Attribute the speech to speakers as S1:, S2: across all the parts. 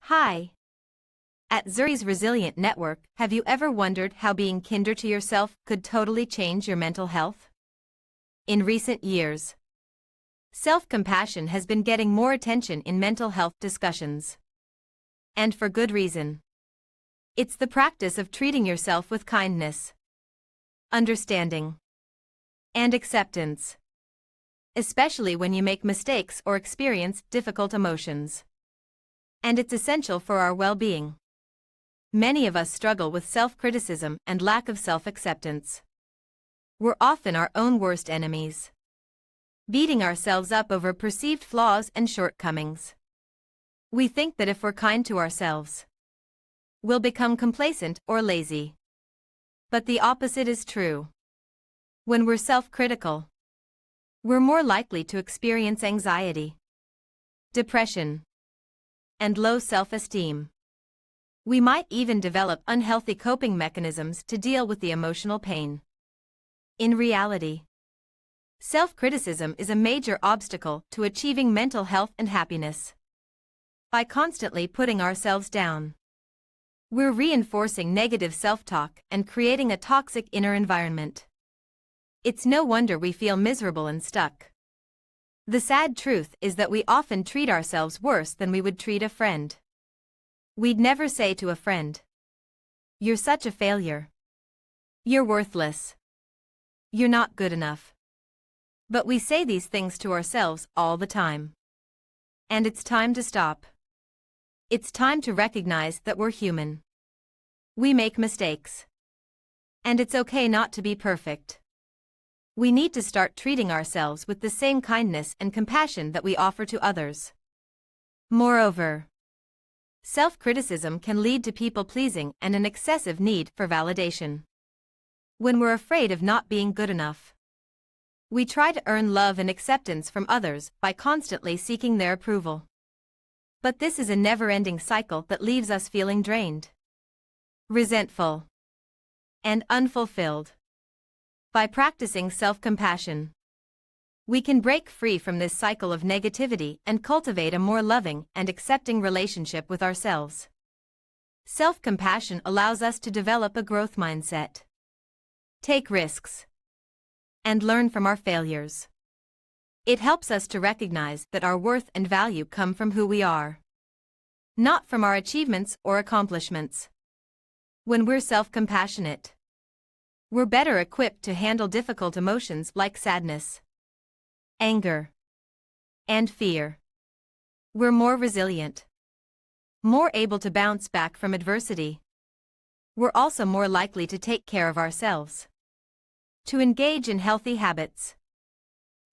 S1: Hi. At Zuri's Resilient Network, have you ever wondered how being kinder to yourself could totally change your mental health? In recent years, self-compassion has been getting more attention in mental health discussions. And for good reason. It's the practice of treating yourself with kindness, understanding, and acceptance, especially when you make mistakes or experience difficult emotions. And it's essential for our well-being. Many of us struggle with self-criticism and lack of self-acceptance. We're often our own worst enemies, beating ourselves up over perceived flaws and shortcomings. We think that if we're kind to ourselves, we'll become complacent or lazy. But the opposite is true. When we're self-critical, we're more likely to experience anxiety, depression, and low self-esteem. We might even develop unhealthy coping mechanisms to deal with the emotional pain. In reality, self-criticism is a major obstacle to achieving mental health and happiness. By constantly putting ourselves down, we're reinforcing negative self-talk and creating a toxic inner environment. It's no wonder we feel miserable and stuck. The sad truth is that we often treat ourselves worse than we would treat a friend. We'd never say to a friend, "You're such a failure. You're worthless. You're not good enough." But we say these things to ourselves all the time. And it's time to stop. It's time to recognize that we're human. We make mistakes. And it's okay not to be perfect. We need to start treating ourselves with the same kindness and compassion that we offer to others. Moreover, self-criticism can lead to people-pleasing and an excessive need for validation. When we're afraid of not being good enough, we try to earn love and acceptance from others by constantly seeking their approval. But this is a never-ending cycle that leaves us feeling drained, resentful, and unfulfilled. By practicing self-compassion, we can break free from this cycle of negativity and cultivate a more loving and accepting relationship with ourselves. Self-compassion allows us to develop a growth mindset, take risks, and learn from our failures. It helps us to recognize that our worth and value come from who we are, not from our achievements or accomplishments. When we're self-compassionate, we're better equipped to handle difficult emotions like sadness, anger, and fear. We're more resilient, more able to bounce back from adversity. We're also more likely to take care of ourselves, to engage in healthy habits,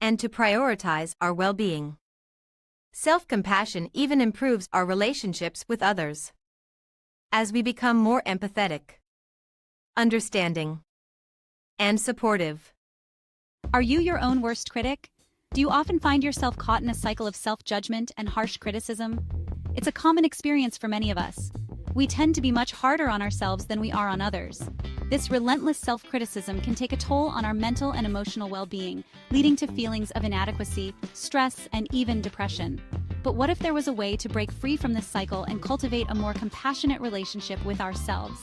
S1: and to prioritize our well-being. Self-compassion even improves our relationships with others, as we become more empathetic, understanding, and supportive.
S2: Are you your own worst critic? Do you often find yourself caught in a cycle of self-judgment and harsh criticism? It's a common experience for many of us. We tend to be much harder on ourselves than we are on others. This relentless self-criticism can take a toll on our mental and emotional well-being, leading to feelings of inadequacy, stress, and even depression. But what if there was a way to break free from this cycle and cultivate a more compassionate relationship with ourselves?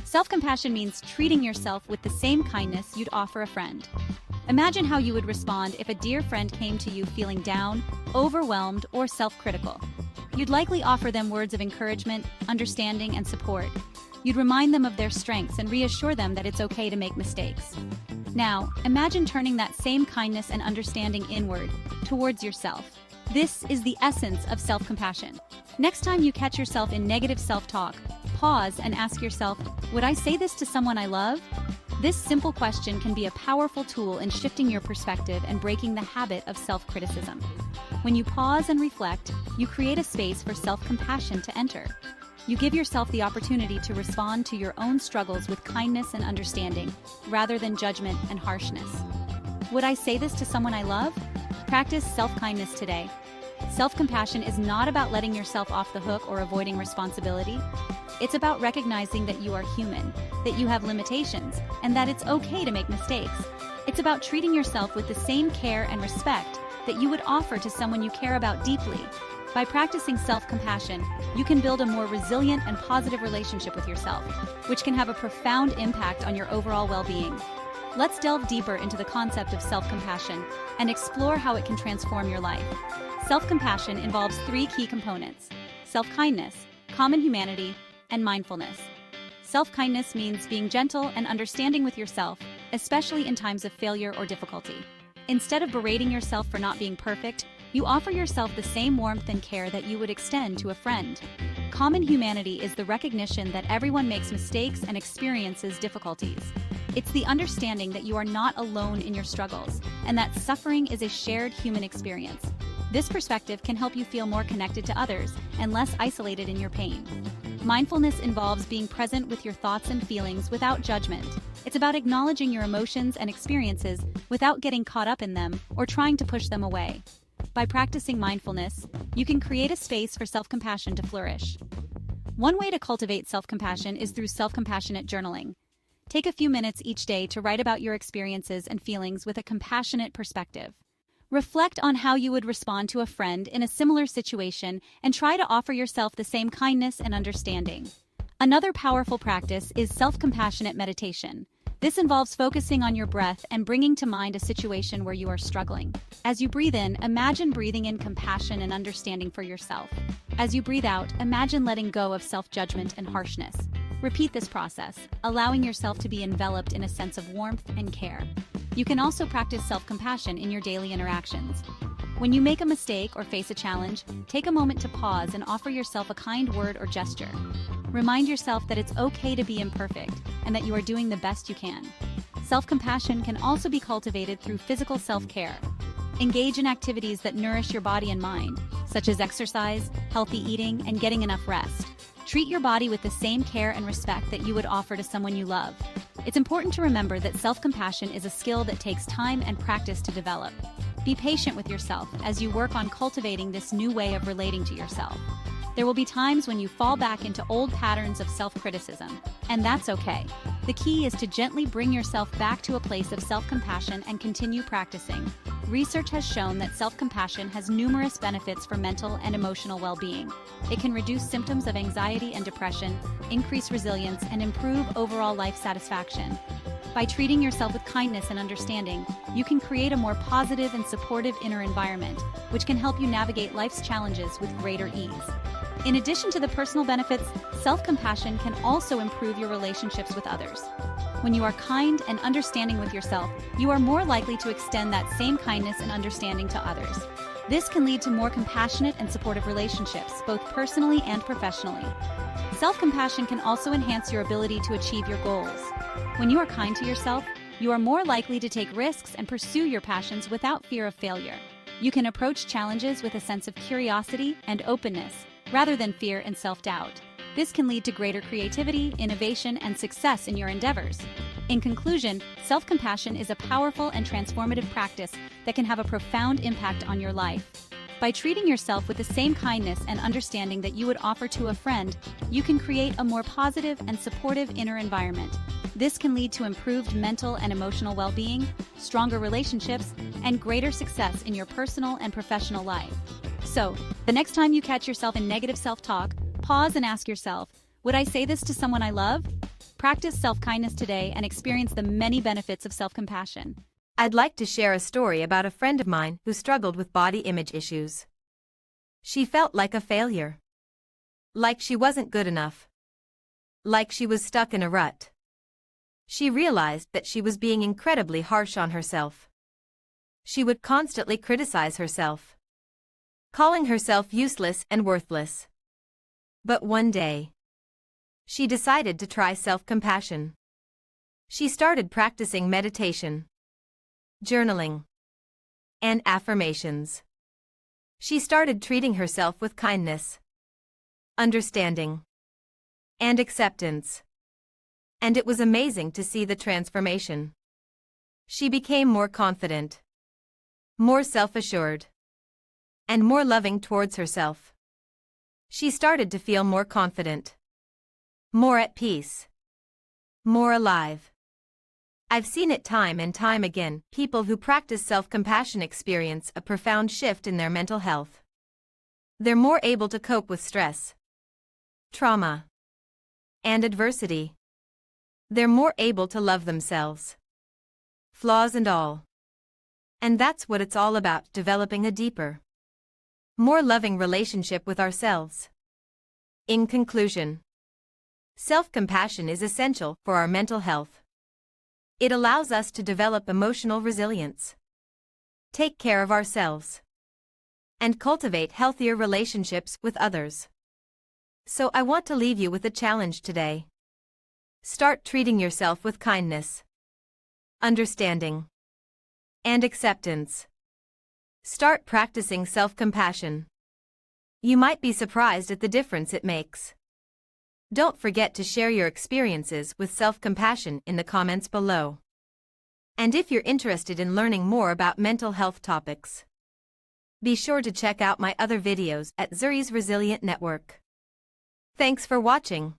S2: Self-compassion means treating yourself with the same kindness you'd offer a friend. Imagine how you would respond if a dear friend came to you feeling down, overwhelmed, or self-critical. You'd likely offer them words of encouragement, understanding, and support. You'd remind them of their strengths and reassure them that it's okay to make mistakes. Now, imagine turning that same kindness and understanding inward, towards yourself. This is the essence of self-compassion. Next time you catch yourself in negative self-talk, pause and ask yourself, would I say this to someone I love? This simple question can be a powerful tool in shifting your perspective and breaking the habit of self-criticism. When you pause and reflect, you create a space for self-compassion to enter. You give yourself the opportunity to respond to your own struggles with kindness and understanding, rather than judgment and harshness. Would I say this to someone I love? Practice self-kindness today. Self-compassion is not about letting yourself off the hook or avoiding responsibility. It's about recognizing that you are human, that you have limitations, and that it's okay to make mistakes. It's about treating yourself with the same care and respect that you would offer to someone you care about deeply. By practicing self-compassion, you can build a more resilient and positive relationship with yourself, which can have a profound impact on your overall well-being. Let's delve deeper into the concept of self-compassion and explore how it can transform your life. Self-compassion involves three key components: self-kindness, common humanity, and mindfulness. Self-kindness means being gentle and understanding with yourself, especially in times of failure or difficulty. Instead of berating yourself for not being perfect, you offer yourself the same warmth and care that you would extend to a friend. Common humanity is the recognition that everyone makes mistakes and experiences difficulties. It's the understanding that you are not alone in your struggles, and that suffering is a shared human experience. This perspective can help you feel more connected to others and less isolated in your pain. Mindfulness involves being present with your thoughts and feelings without judgment. It's about acknowledging your emotions and experiences without getting caught up in them or trying to push them away. By practicing mindfulness, you can create a space for self-compassion to flourish. One way to cultivate self-compassion is through self-compassionate journaling. Take a few minutes each day to write about your experiences and feelings with a compassionate perspective. Reflect on how you would respond to a friend in a similar situation and try to offer yourself the same kindness and understanding. Another powerful practice is self-compassionate meditation. This involves focusing on your breath and bringing to mind a situation where you are struggling. As you breathe in, imagine breathing in compassion and understanding for yourself. As you breathe out, imagine letting go of self-judgment and harshness. Repeat this process, allowing yourself to be enveloped in a sense of warmth and care. You can also practice self-compassion in your daily interactions. When you make a mistake or face a challenge, take a moment to pause and offer yourself a kind word or gesture. Remind yourself that it's okay to be imperfect and that you are doing the best you can. Self-compassion can also be cultivated through physical self-care. Engage in activities that nourish your body and mind, such as exercise, healthy eating, and getting enough rest. Treat your body with the same care and respect that you would offer to someone you love. It's important to remember that self-compassion is a skill that takes time and practice to develop. Be patient with yourself as you work on cultivating this new way of relating to yourself. There will be times when you fall back into old patterns of self-criticism, and that's okay. The key is to gently bring yourself back to a place of self-compassion and continue practicing. Research has shown that self-compassion has numerous benefits for mental and emotional well-being. It can reduce symptoms of anxiety and depression, increase resilience, and improve overall life satisfaction. By treating yourself with kindness and understanding, you can create a more positive and supportive inner environment, which can help you navigate life's challenges with greater ease. In addition to the personal benefits, self-compassion can also improve your relationships with others. When you are kind and understanding with yourself, you are more likely to extend that same kindness and understanding to others. This can lead to more compassionate and supportive relationships, both personally and professionally. Self-compassion can also enhance your ability to achieve your goals. When you are kind to yourself, you are more likely to take risks and pursue your passions without fear of failure. You can approach challenges with a sense of curiosity and openness, rather than fear and self-doubt. This can lead to greater creativity, innovation, and success in your endeavors. In conclusion, self-compassion is a powerful and transformative practice that can have a profound impact on your life. By treating yourself with the same kindness and understanding that you would offer to a friend, you can create a more positive and supportive inner environment. This can lead to improved mental and emotional well-being, stronger relationships, and greater success in your personal and professional life. So, the next time you catch yourself in negative self-talk, pause and ask yourself, would I say this to someone I love? Practice self-kindness today and experience the many benefits of self-compassion.
S1: I'd like to share a story about a friend of mine who struggled with body image issues. She felt like a failure. Like she wasn't good enough. Like she was stuck in a rut. She realized that she was being incredibly harsh on herself. She would constantly criticize herself, calling herself useless and worthless. But one day, she decided to try self-compassion. She started practicing meditation, journaling, and affirmations. She started treating herself with kindness, understanding, and acceptance. And it was amazing to see the transformation. She became more confident, more self-assured, and more loving towards herself. She started to feel more confident, more at peace, more alive. I've seen it time and time again. People who practice self-compassion experience a profound shift in their mental health. They're more able to cope with stress, trauma, and adversity. They're more able to love themselves, flaws and all. And that's what it's all about, developing a deeper, more loving relationship with ourselves. In conclusion, self-compassion is essential for our mental health. It allows us to develop emotional resilience, take care of ourselves, and cultivate healthier relationships with others. So I want to leave you with a challenge today. Start treating yourself with kindness, understanding, and acceptance. Start practicing self-compassion. You might be surprised at the difference it makes. Don't forget to share your experiences with self-compassion in the comments below. And if you're interested in learning more about mental health topics, be sure to check out my other videos at Zuri's Resilient Network. Thanks for watching.